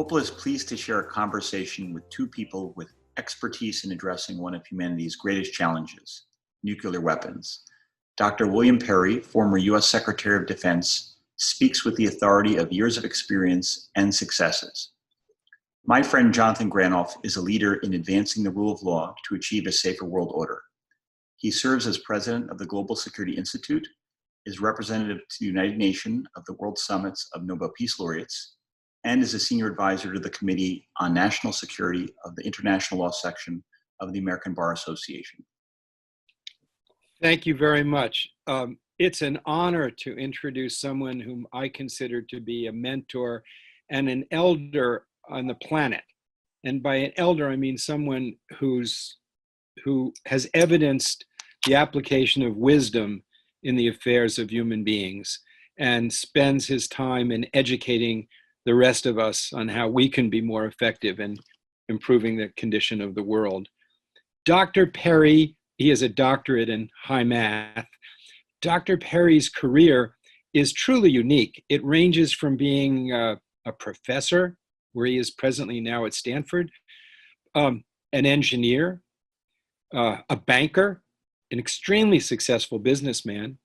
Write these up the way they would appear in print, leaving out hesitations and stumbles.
Opal is pleased to share a conversation with two people with expertise in addressing one of humanity's greatest challenges, nuclear weapons. Dr. William Perry, former U.S. Secretary of Defense, speaks with the authority of years of experience and successes. My friend Jonathan Granoff is a leader in advancing the rule of law to achieve a safer world order. He serves as president of the Global Security Institute, is representative to the United Nations of the World Summits of Nobel Peace Laureates, and is a senior advisor to the Committee on National Security of the International Law Section of the American Bar Association. Thank you very much. It's an honor to introduce someone whom I consider to be a mentor and an elder on the planet. And by an elder, I mean someone who has evidenced the application of wisdom in the affairs of human beings and spends his time in educating the rest of us on how we can be more effective in improving the condition of the world. Dr. Perry, he has a doctorate in high math. Dr. Perry's career is truly unique. It ranges from being a professor, where he is presently now at Stanford, an engineer, a banker, an extremely successful businessman.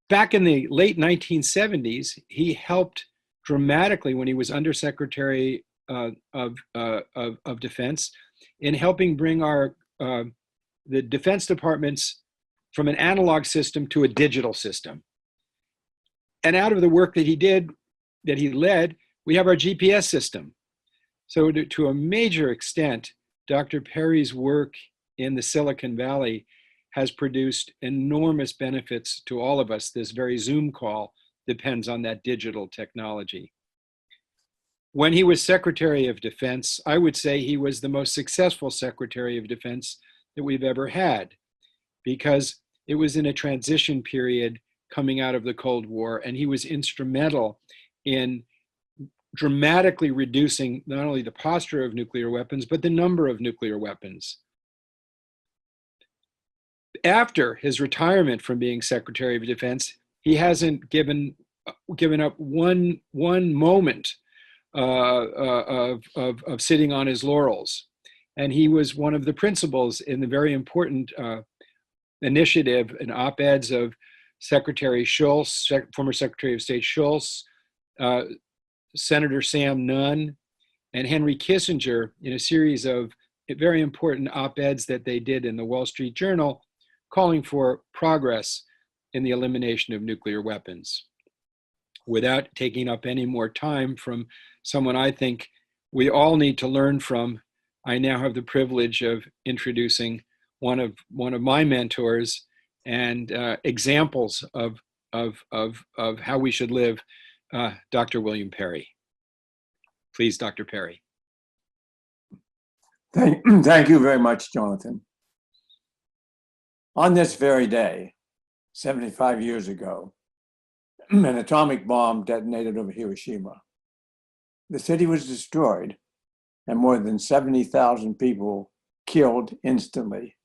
Back in the late 1970s, he helped dramatically when he was Undersecretary of Defense in helping bring the Defense departments from an analog system to a digital system. And out of the work that he did, that he led, we have our GPS system. So to a major extent, Dr. Perry's work in the Silicon Valley has produced enormous benefits to all of us. This very Zoom call depends on that digital technology. When he was Secretary of Defense, I would say he was the most successful Secretary of Defense that we've ever had, because it was in a transition period coming out of the Cold War, and he was instrumental in dramatically reducing not only the posture of nuclear weapons, but the number of nuclear weapons. After his retirement from being Secretary of Defense, he hasn't given up one moment of sitting on his laurels. And he was one of the principals in the very important initiative and op-eds of Secretary Shultz, former Secretary of State Shultz, Senator Sam Nunn, and Henry Kissinger, in a series of very important op-eds that they did in the Wall Street Journal, calling for progress in the elimination of nuclear weapons. Without taking up any more time from someone I think we all need to learn from, I now have the privilege of introducing one of my mentors and examples of how we should live, Dr. William Perry. Please, Dr. Perry. Thank you very much, Jonathan. On this very day, 75 years ago, an atomic bomb detonated over Hiroshima. The city was destroyed and more than 70,000 people killed instantly.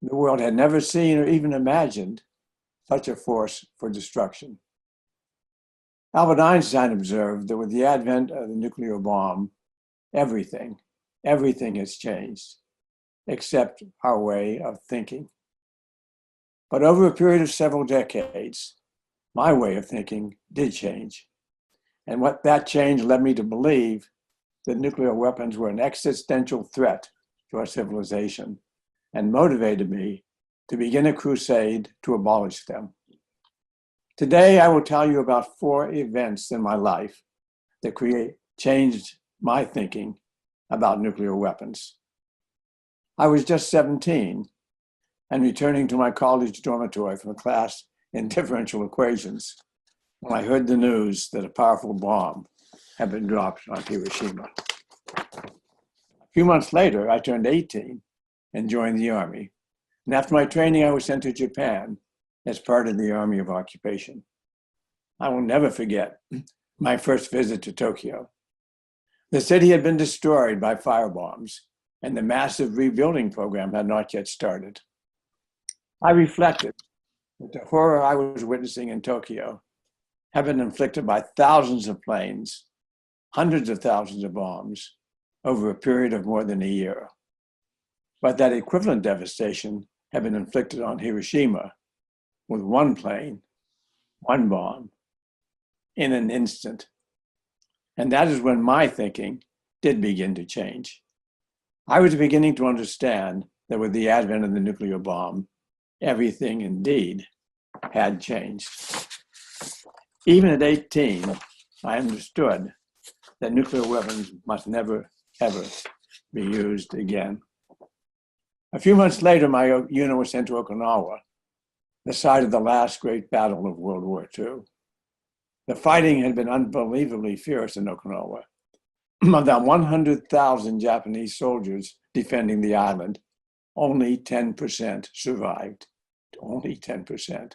The world had never seen or even imagined such a force for destruction. Albert Einstein observed that with the advent of the nuclear bomb, everything has changed, except our way of thinking. But over a period of several decades, my way of thinking did change. And what that change led me to believe that nuclear weapons were an existential threat to our civilization, and motivated me to begin a crusade to abolish them. Today, I will tell you about 4 events in my life that changed my thinking about nuclear weapons. I was just 17 and returning to my college dormitory from a class in differential equations when I heard the news that a powerful bomb had been dropped on Hiroshima. A few months later, I turned 18 and joined the Army. And after my training, I was sent to Japan as part of the Army of Occupation. I will never forget my first visit to Tokyo. The city had been destroyed by firebombs, and the massive rebuilding program had not yet started. I reflected that the horror I was witnessing in Tokyo had been inflicted by thousands of planes, hundreds of thousands of bombs over a period of more than a year. But that equivalent devastation had been inflicted on Hiroshima with one plane, one bomb, in an instant. And that is when my thinking did begin to change. I was beginning to understand that with the advent of the nuclear bomb, everything indeed had changed. Even at 18, I understood that nuclear weapons must never, ever be used again. A few months later, my unit was sent to Okinawa, the site of the last great battle of World War II. The fighting had been unbelievably fierce in Okinawa. Of the 100,000 Japanese soldiers defending the island, only 10% survived. Only 10%.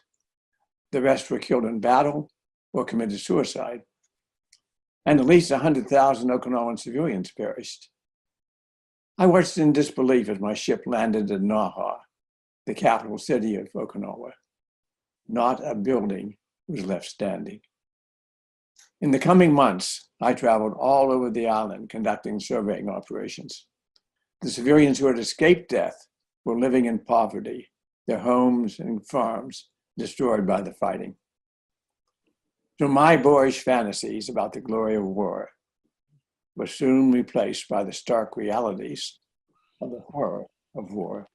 The rest were killed in battle or committed suicide. And at least 100,000 Okinawan civilians perished. I watched in disbelief as my ship landed at Naha, the capital city of Okinawa. Not a building was left standing. In the coming months, I traveled all over the island conducting surveying operations. The civilians who had escaped death were living in poverty, their homes and farms destroyed by the fighting. So my boyish fantasies about the glory of war were soon replaced by the stark realities of the horror of war.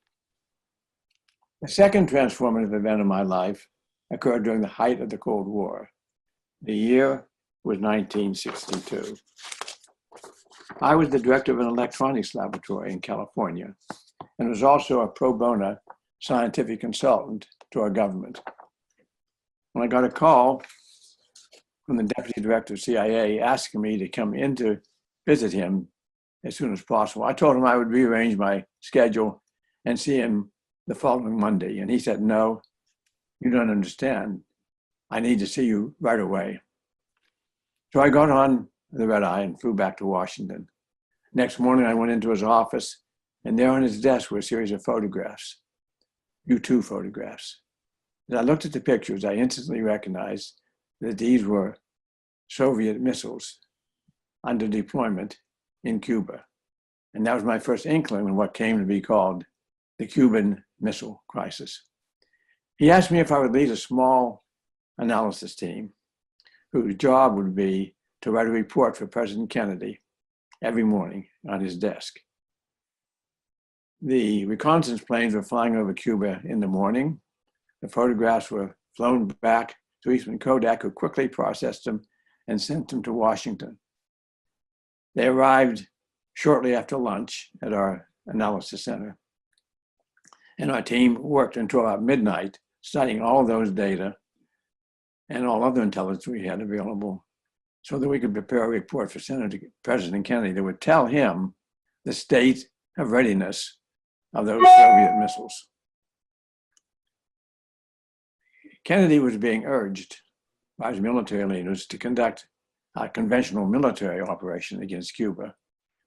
The second transformative event of my life occurred during the height of the Cold War. The year was 1962. I was the director of an electronics laboratory in California and was also a pro bono scientific consultant to our government. When I got a call from the deputy director of CIA asking me to come in to visit him as soon as possible, I told him I would rearrange my schedule and see him the following Monday. And he said, "No, you don't understand. I need to see you right away." So I got on the red eye and flew back to Washington. Next morning, I went into his office, and there on his desk were a series of photographs, U-2 photographs. As I looked at the pictures, I instantly recognized that these were Soviet missiles under deployment in Cuba. And that was my first inkling of what came to be called the Cuban Missile Crisis. He asked me if I would lead a small analysis team whose job would be to write a report for President Kennedy every morning on his desk. The reconnaissance planes were flying over Cuba in the morning. The photographs were flown back to Eastman Kodak, who quickly processed them and sent them to Washington. They arrived shortly after lunch at our analysis center. And our team worked until about midnight, studying all of those data and all other intelligence we had available so that we could prepare a report for President Kennedy that would tell him the state of readiness of those Soviet missiles. Kennedy was being urged by his military leaders to conduct a conventional military operation against Cuba,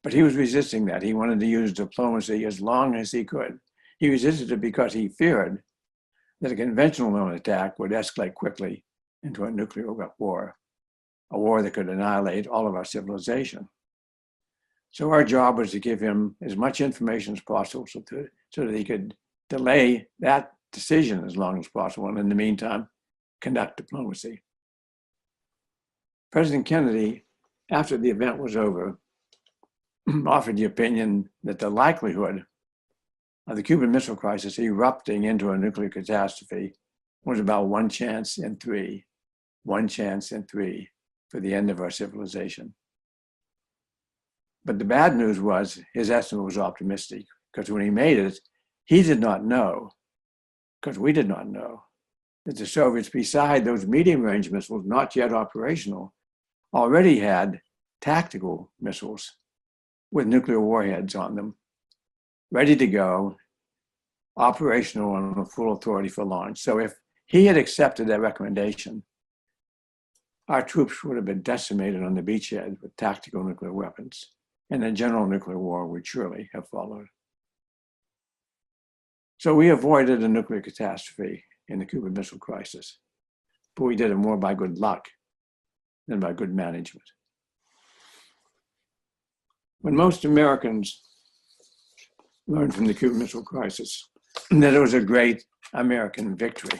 but he was resisting that. He wanted to use diplomacy as long as he could. He resisted it because he feared that a conventional military attack would escalate quickly into a nuclear war, a war that could annihilate all of our civilization. So our job was to give him as much information as possible so that he could delay that decision as long as possible, and in the meantime, conduct diplomacy. President Kennedy, after the event was over, offered the opinion that the likelihood of the Cuban Missile Crisis erupting into a nuclear catastrophe was about 1 chance in 3, 1 chance in 3 for the end of our civilization. But the bad news was his estimate was optimistic, because when he made it, he did not know, because we did not know, that the Soviets, beside those medium-range missiles not yet operational, already had tactical missiles with nuclear warheads on them, ready to go, operational and full authority for launch. So if he had accepted that recommendation, our troops would have been decimated on the beachhead with tactical nuclear weapons, and a general nuclear war would surely have followed. So we avoided a nuclear catastrophe in the Cuban Missile Crisis, but we did it more by good luck than by good management. When most Americans learned from the Cuban Missile Crisis that it was a great American victory,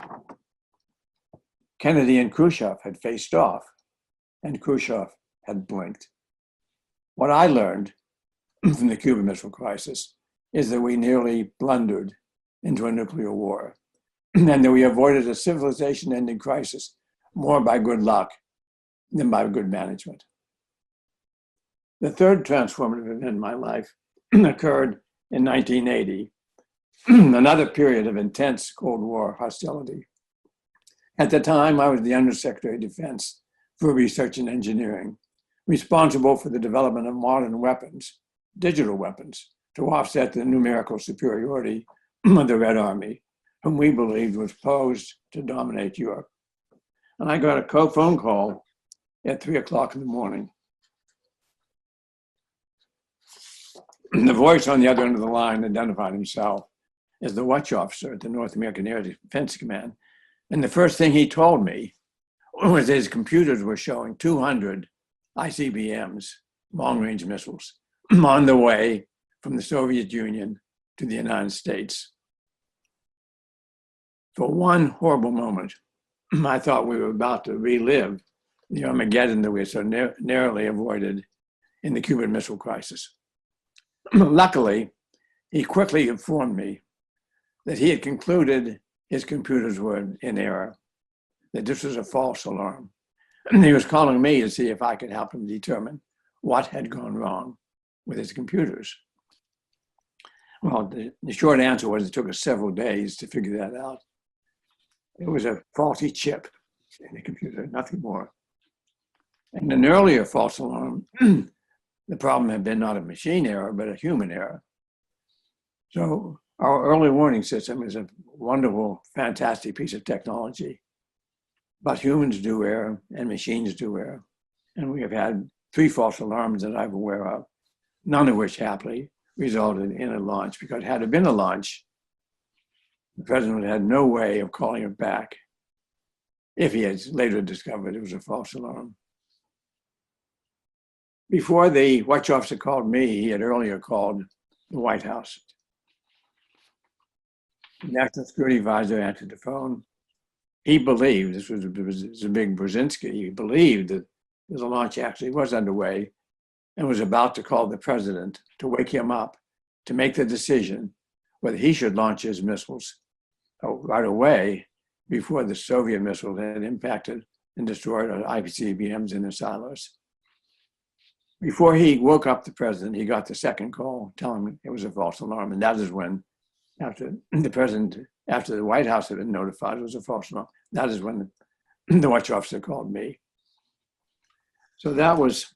Kennedy and Khrushchev had faced off, and Khrushchev had blinked. What I learned from the Cuban Missile Crisis is that we nearly blundered into a nuclear war, and that we avoided a civilization-ending crisis more by good luck than by good management. The third transformative event in my life occurred in 1980, another period of intense Cold War hostility. At the time, I was the Undersecretary of Defense for Research and Engineering, responsible for the development of modern weapons, digital weapons, to offset the numerical superiority of the Red Army, whom we believed was posed to dominate Europe. And I got a phone call at 3 o'clock in the morning. The voice on the other end of the line identified himself as the watch officer at the North American Air Defense Command. And the first thing he told me was his computers were showing 200 ICBMs, long-range missiles, on the way from the Soviet Union to the United States. For one horrible moment, I thought we were about to relive the Armageddon that we so narrowly avoided in the Cuban Missile Crisis. Luckily, he quickly informed me that he had concluded his computers were in error, that this was a false alarm. And he was calling me to see if I could help him determine what had gone wrong with his computers. Well, the short answer was it took us several days to figure that out. It was a faulty chip in the computer, nothing more. And an earlier false alarm, the problem had been not a machine error, but a human error. So our early warning system is a wonderful, fantastic piece of technology. But humans do err and machines do err. And we have had 3 false alarms that I'm aware of, none of which happily resulted in a launch, because had it been a launch, the president had no way of calling it back if he had later discovered it was a false alarm. Before the watch officer called me, he had earlier called the White House. The National Security Advisor answered the phone. He believed, this was a big Brzezinski, he believed that the launch actually was underway and was about to call the president to wake him up to make the decision whether he should launch his missiles right away before the Soviet missiles had impacted and destroyed ICBMs in the silos. Before he woke up the president, he got the second call telling him it was a false alarm. And that is when, after the White House had been notified it was a false alarm, that is when the watch officer called me. So that was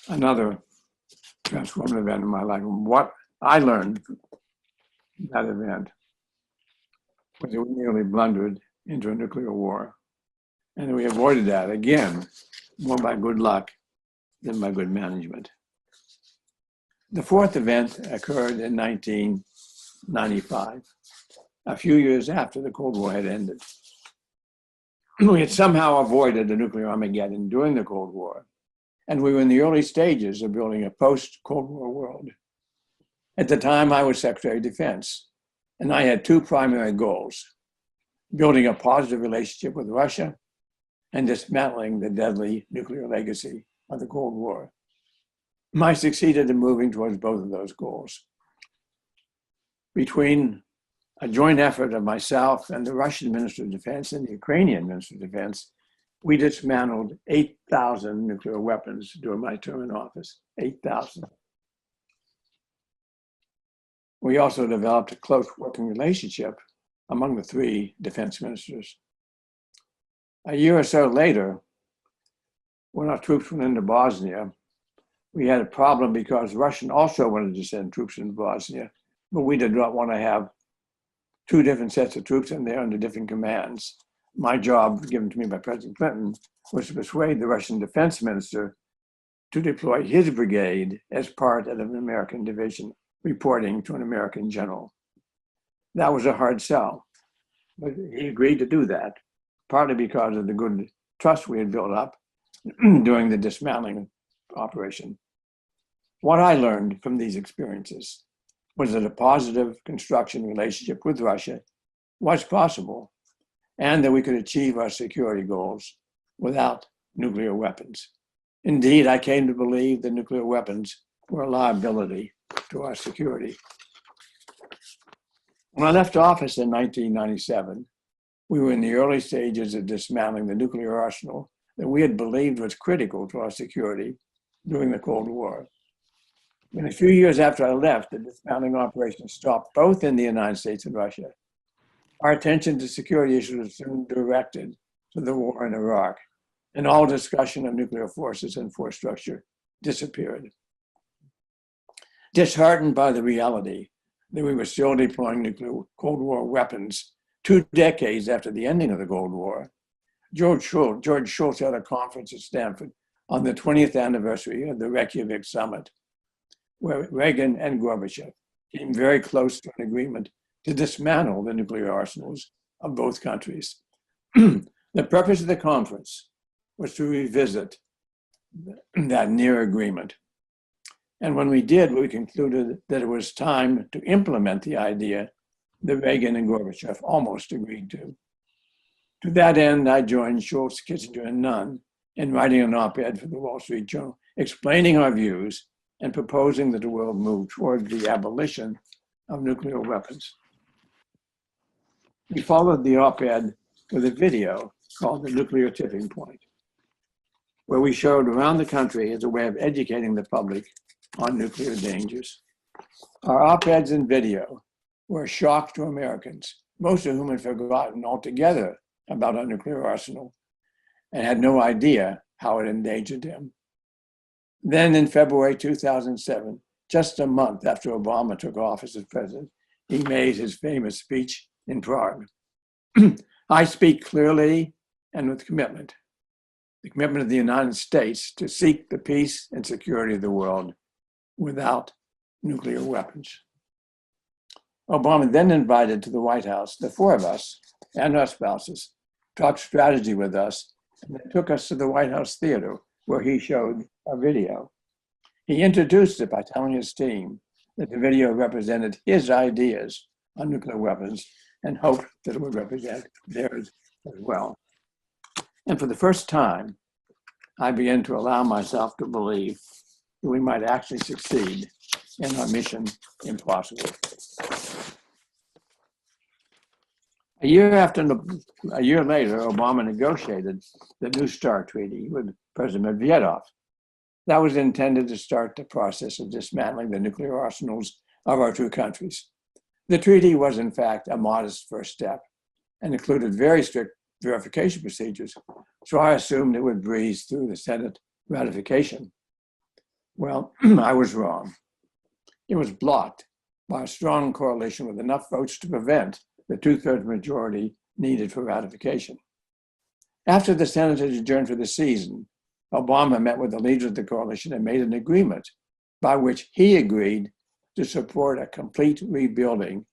another transformative event in my life. What I learned from that event was that we nearly blundered into a nuclear war. And we avoided that, again, more by good luck than by good management. The fourth event occurred in 1995, a few years after the Cold War had ended. We had somehow avoided the nuclear Armageddon during the Cold War, and we were in the early stages of building a post-Cold War world. At the time, I was Secretary of Defense, and I had 2 primary goals: building a positive relationship with Russia and dismantling the deadly nuclear legacy of the Cold War. I succeeded in moving towards both of those goals. Between a joint effort of myself and the Russian Minister of Defense and the Ukrainian Minister of Defense, we dismantled 8,000 nuclear weapons during my term in office, 8,000. We also developed a close working relationship among the 3 defense ministers. A year or so later, when our troops went into Bosnia, we had a problem because Russia also wanted to send troops into Bosnia, but we did not want to have 2 different sets of troops in there under different commands. My job, given to me by President Clinton, was to persuade the Russian defense minister to deploy his brigade as part of an American division, reporting to an American general. That was a hard sell, but he agreed to do that, partly because of the good trust we had built up, during the dismantling operation. What I learned from these experiences was that a positive construction relationship with Russia was possible, and that we could achieve our security goals without nuclear weapons. Indeed, I came to believe that nuclear weapons were a liability to our security. When I left office in 1997, we were in the early stages of dismantling the nuclear arsenal that we had believed was critical to our security during the Cold War. In a few years after I left, the dismantling operation stopped both in the United States and Russia. Our attention to security issues was soon directed to the war in Iraq, and all discussion of nuclear forces and force structure disappeared. Disheartened by the reality that we were still deploying nuclear Cold War weapons 2 decades after the ending of the Cold War, George Shultz held a conference at Stanford on the 20th anniversary of the Reykjavik summit, where Reagan and Gorbachev came very close to an agreement to dismantle the nuclear arsenals of both countries. The purpose of the conference was to revisit that near agreement. And when we did, we concluded that it was time to implement the idea that Reagan and Gorbachev almost agreed to. To that end, I joined Shultz, Kissinger, and Nunn in writing an op-ed for the Wall Street Journal, explaining our views and proposing that the world move toward the abolition of nuclear weapons. We followed the op-ed with a video called The Nuclear Tipping Point, where we showed around the country as a way of educating the public on nuclear dangers. Our op-eds and video were a shock to Americans, most of whom had forgotten altogether about our nuclear arsenal and had no idea how it endangered them. Then in February 2007, just a month after Obama took office as president, he made his famous speech in Prague. I speak clearly and with commitment, the commitment of the United States to seek the peace and security of the world without nuclear weapons. Obama then invited to the White House the 4 of us and our spouses, talked strategy with us, and then took us to the White House Theater, where he showed a video. He introduced it by telling his team that the video represented his ideas on nuclear weapons and hoped that it would represent theirs as well. And for the first time, I began to allow myself to believe that we might actually succeed in our mission impossible. A year later, Obama negotiated the New START treaty with President Medvedev. That was intended to start the process of dismantling the nuclear arsenals of our 2 countries. The treaty was, in fact, a modest first step and included very strict verification procedures, so I assumed it would breeze through the Senate ratification. Well, I was wrong. It was blocked by a strong coalition with enough votes to prevent the 2/3 majority needed for ratification. After the Senate had adjourned for the season, Obama met with the leaders of the coalition and made an agreement by which he agreed to support a complete rebuilding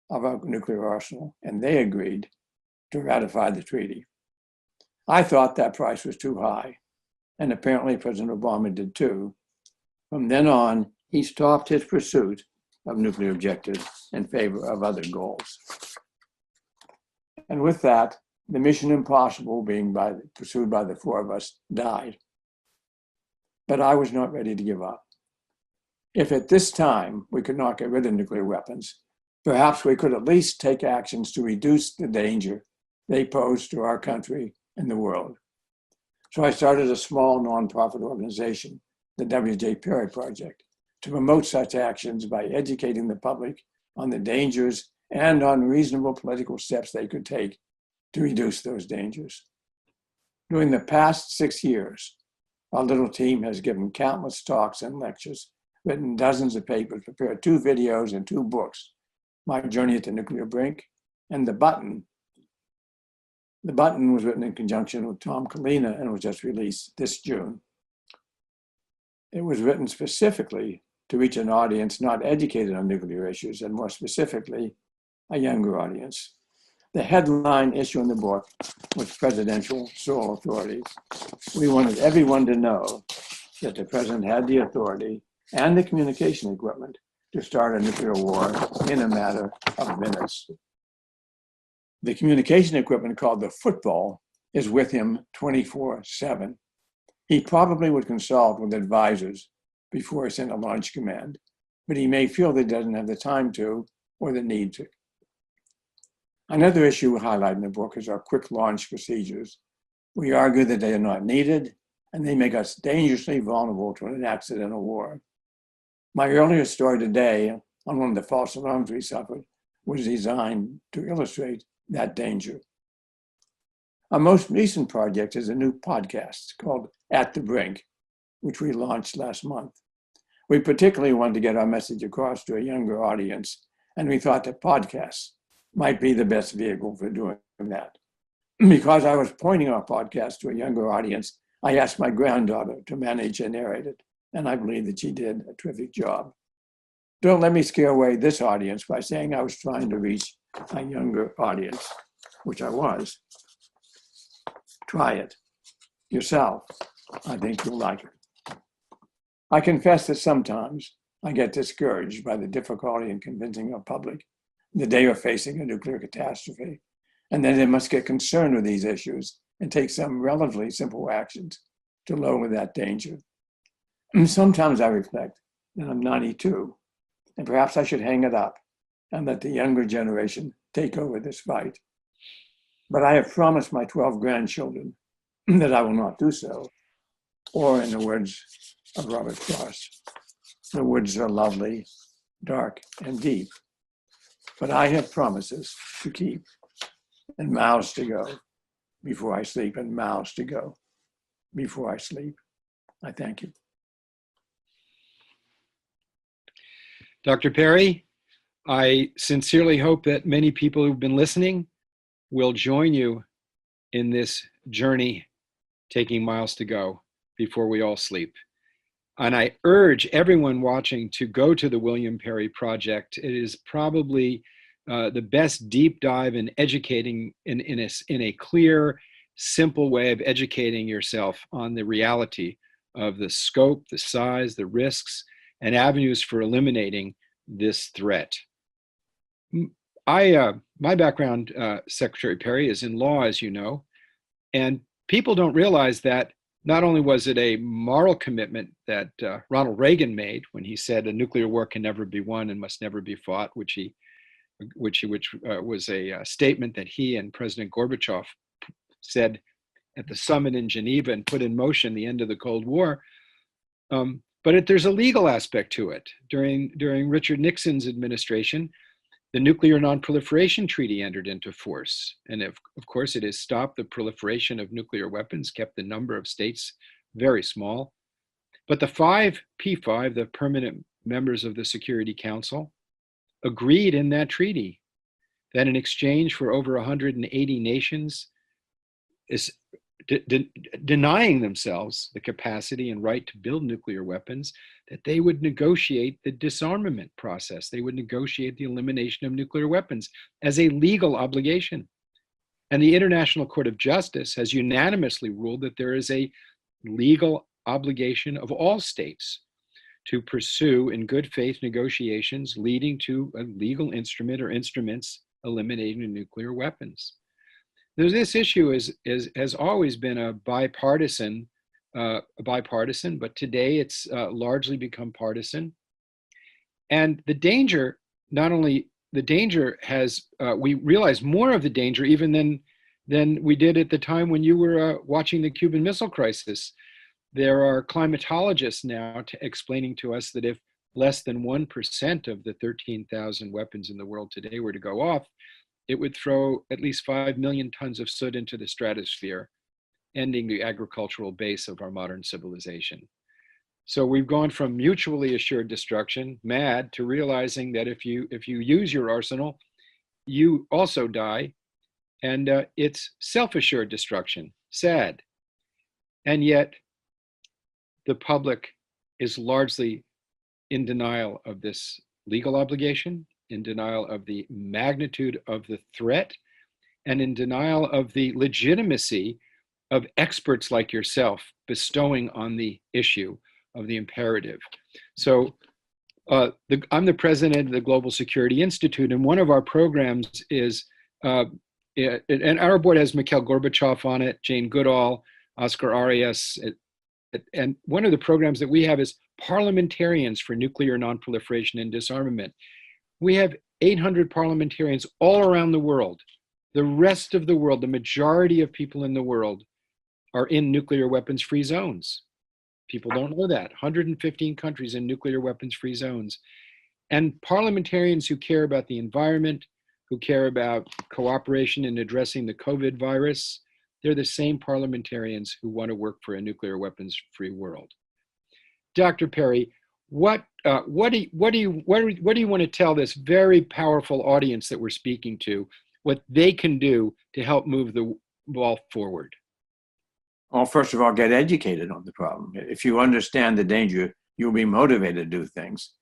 of our nuclear arsenal, and they agreed to ratify the treaty. I thought that price was too high, and apparently President Obama did too. From then on, he stopped his pursuit of nuclear objectives in favor of other goals. And with that, the mission impossible being pursued by the 4 of us died. But I was not ready to give up. If at this time we could not get rid of nuclear weapons, perhaps we could at least take actions to reduce the danger they pose to our country and the world. So I started a small nonprofit organization, the W.J. Perry Project, to promote such actions by educating the public on the dangers and on reasonable political steps they could take to reduce those dangers. During the past 6 years, our little team has given countless talks and lectures, written dozens of papers, prepared 2 videos and 2 books, My Journey at the Nuclear Brink, and The Button. The Button was written in conjunction with Tom Kalina and was just released this June. It was written specifically to reach an audience not educated on nuclear issues, and more specifically, a younger audience. The headline issue in the book was presidential sole authority. We wanted everyone to know that the president had the authority and the communication equipment to start a nuclear war in a matter of minutes. The communication equipment, called the football, is with him 24/7. He probably would consult with advisors before he sent a launch command, but he may feel that he doesn't have the time to or the need to. Another issue we highlight in the book is our quick launch procedures. We argue that they are not needed and they make us dangerously vulnerable to an accidental war. My earlier story today on one of the false alarms we suffered was designed to illustrate that danger. Our most recent project is a new podcast called At the Brink, which we launched last month. We particularly wanted to get our message across to a younger audience, and we thought that podcasts might be the best vehicle for doing that. Because I was pointing our podcast to a younger audience, I asked my granddaughter to manage and narrate it, and I believe that she did a terrific job. Don't let me scare away this audience by saying I was trying to reach a younger audience, which I was. Try it yourself. I think you'll like it. I confess that sometimes I get discouraged by the difficulty in convincing our public that they are facing a nuclear catastrophe, and that they must get concerned with these issues and take some relatively simple actions to lower that danger. And sometimes I reflect that I'm 92, and perhaps I should hang it up and let the younger generation take over this fight. But I have promised my 12 grandchildren that I will not do so, or in the words of Robert Frost, the woods are lovely, dark, and deep, but I have promises to keep and miles to go before I sleep, and miles to go before I sleep. I thank you. Dr. Perry, I sincerely hope that many people who've been listening will join you in this journey, taking miles to go before we all sleep. And I urge everyone watching to go to the William Perry Project. It is probably the best deep dive in educating in a clear, simple way of educating yourself on the reality of the scope, the size, the risks, and avenues for eliminating this threat. My background, Secretary Perry, is in law, as you know, and people don't realize that not only was it a moral commitment that Ronald Reagan made when he said a nuclear war can never be won and must never be fought, which was a statement that he and President Gorbachev said at the summit in Geneva and put in motion the end of the Cold War. But there's a legal aspect to it. During Richard Nixon's administration, the Nuclear Non-Proliferation Treaty entered into force. And of course, it has stopped the proliferation of nuclear weapons, kept the number of states very small. But the P5, the permanent members of the Security Council, agreed in that treaty that in exchange for over 180 nations denying themselves the capacity and right to build nuclear weapons, that they would negotiate the disarmament process. They would negotiate the elimination of nuclear weapons as a legal obligation. And the International Court of Justice has unanimously ruled that there is a legal obligation of all states to pursue in good faith negotiations leading to a legal instrument or instruments eliminating nuclear weapons. This issue has always been a bipartisan, but today it's largely become partisan. And the danger, not only the danger has, we realize more of the danger even than we did at the time when you were watching the Cuban Missile Crisis. There are climatologists now explaining to us that if less than 1% of the 13,000 weapons in the world today were to go off, it would throw at least 5 million tons of soot into the stratosphere, ending the agricultural base of our modern civilization. So we've gone from mutually assured destruction, MAD, to realizing that if you use your arsenal, you also die, and it's self-assured destruction, SAD. And yet the public is largely in denial of this legal obligation, in denial of the magnitude of the threat, and in denial of the legitimacy of experts like yourself bestowing on the issue of the imperative. So I'm the president of the Global Security Institute, and one of our programs is, and our board has Mikhail Gorbachev on it, Jane Goodall, Oscar Arias, and one of the programs that we have is Parliamentarians for Nuclear Nonproliferation and Disarmament. We have 800 parliamentarians all around the world. The rest of the world, the majority of people in the world, are in nuclear weapons-free zones. People don't know that. 115 countries in nuclear weapons-free zones. And parliamentarians who care about the environment, who care about cooperation in addressing the COVID virus, they're the same parliamentarians who want to work for a nuclear weapons-free world. Dr. Perry, what do you want to tell this very powerful audience that we're speaking to, what they can do to help move the ball forward? Well, first of all, get educated on the problem. If you understand the danger, you'll be motivated to do things.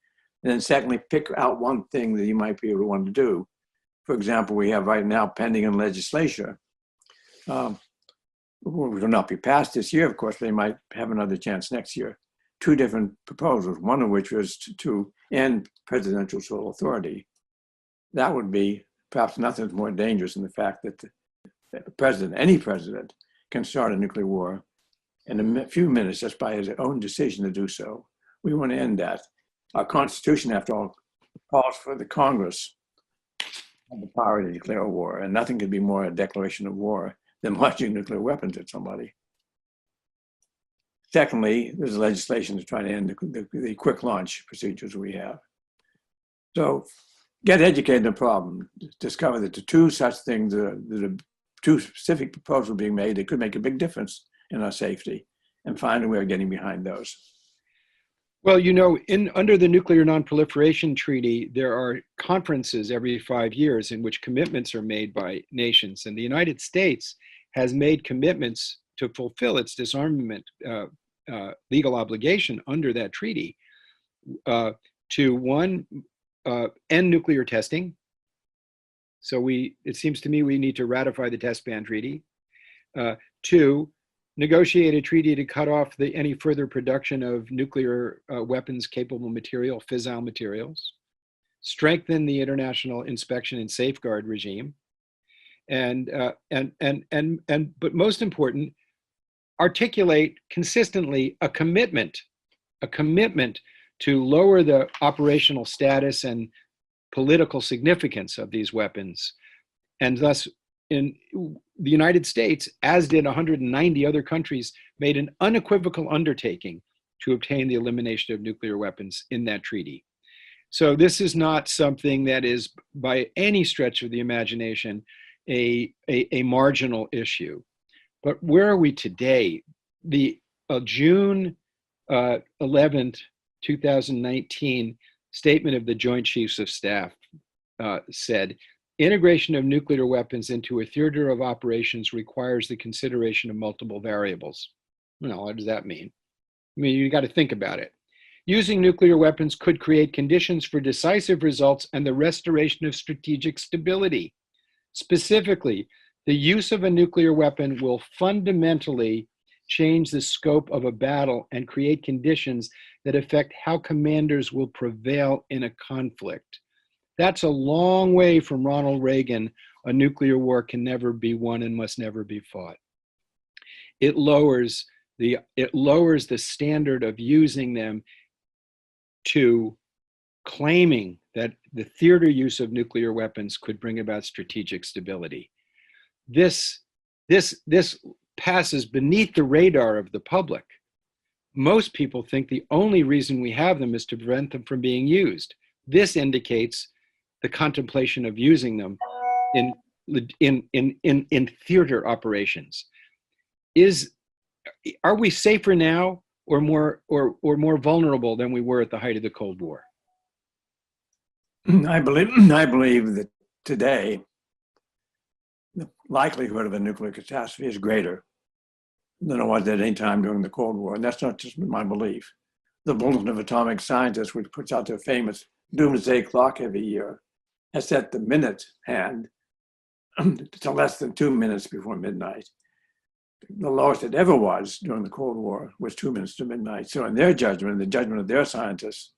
And then secondly, pick out one thing that you might be able to want to do. For example, we have right now pending in legislature. Will not be passed this year, of course, but they might have another chance next year. 2 different proposals, one of which was to end presidential sole authority. That would be perhaps nothing more dangerous than the fact that the president, any president, can start a nuclear war in a few minutes just by his own decision to do so. We want to end that. Our Constitution, after all, calls for the Congress have the power to declare a war, and nothing could be more a declaration of war than launching nuclear weapons at somebody. Secondly, there's legislation to try to end the quick launch procedures we have. So get educated in the problem. Discover that the 2 such things, the 2 specific proposals being made that could make a big difference in our safety, and find a way of getting behind those. Well, you know, under the Nuclear Nonproliferation Treaty, there are conferences every 5 years in which commitments are made by nations, and the United States has made commitments to fulfill its disarmament legal obligation under that treaty to, 1, end nuclear testing. So it seems to me we need to ratify the Test Ban Treaty. 2, negotiate a treaty to cut off any further production of nuclear weapons capable material, fissile materials. Strengthen the international inspection and safeguard regime. But most important, articulate consistently a commitment to lower the operational status and political significance of these weapons. And thus, in the United States, as did 190 other countries, made an unequivocal undertaking to obtain the elimination of nuclear weapons in that treaty. So this is not something that is, by any stretch of the imagination, a marginal issue. But where are we today? The June 11th, 2019 statement of the Joint Chiefs of Staff said, integration of nuclear weapons into a theater of operations requires the consideration of multiple variables. Well, what does that mean? I mean, you got to think about it. Using nuclear weapons could create conditions for decisive results and the restoration of strategic stability. Specifically, the use of a nuclear weapon will fundamentally change the scope of a battle and create conditions that affect how commanders will prevail in a conflict. That's a long way from Ronald Reagan, a nuclear war can never be won and must never be fought. It lowers the standard of using them to claiming that the theater use of nuclear weapons could bring about strategic stability. This passes beneath the radar of the public. Most people think the only reason we have them is to prevent them from being used. This indicates the contemplation of using them in theater operations. Are we safer now or more vulnerable than we were at the height of the Cold War? I believe that today the likelihood of a nuclear catastrophe is greater than it was at any time during the Cold War, and that's not just my belief. The Bulletin of Atomic Scientists, which puts out their famous doomsday clock every year, has set the minute hand to less than 2 minutes before midnight. The lowest it ever was during the Cold War was 2 minutes to midnight. So in their judgment, the judgment of their scientists,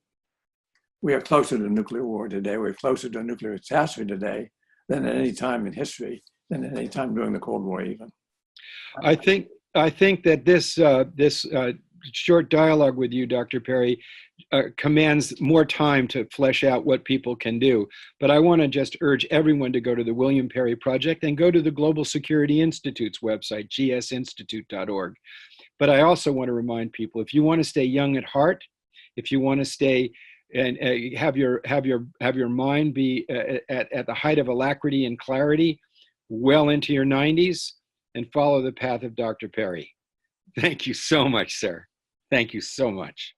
we are closer to nuclear war today, we're closer to a nuclear catastrophe today than at any time in history, than at any time during the Cold War even. I think that this short dialogue with you, Dr. Perry, commands more time to flesh out what people can do. But I want to just urge everyone to go to the William Perry Project and go to the Global Security Institute's website, gsinstitute.org. But I also want to remind people, if you want to stay young at heart, if you want to stay and have your mind be at the height of alacrity and clarity, well into your 90s, and follow the path of Dr. Perry. Thank you so much, sir. Thank you so much.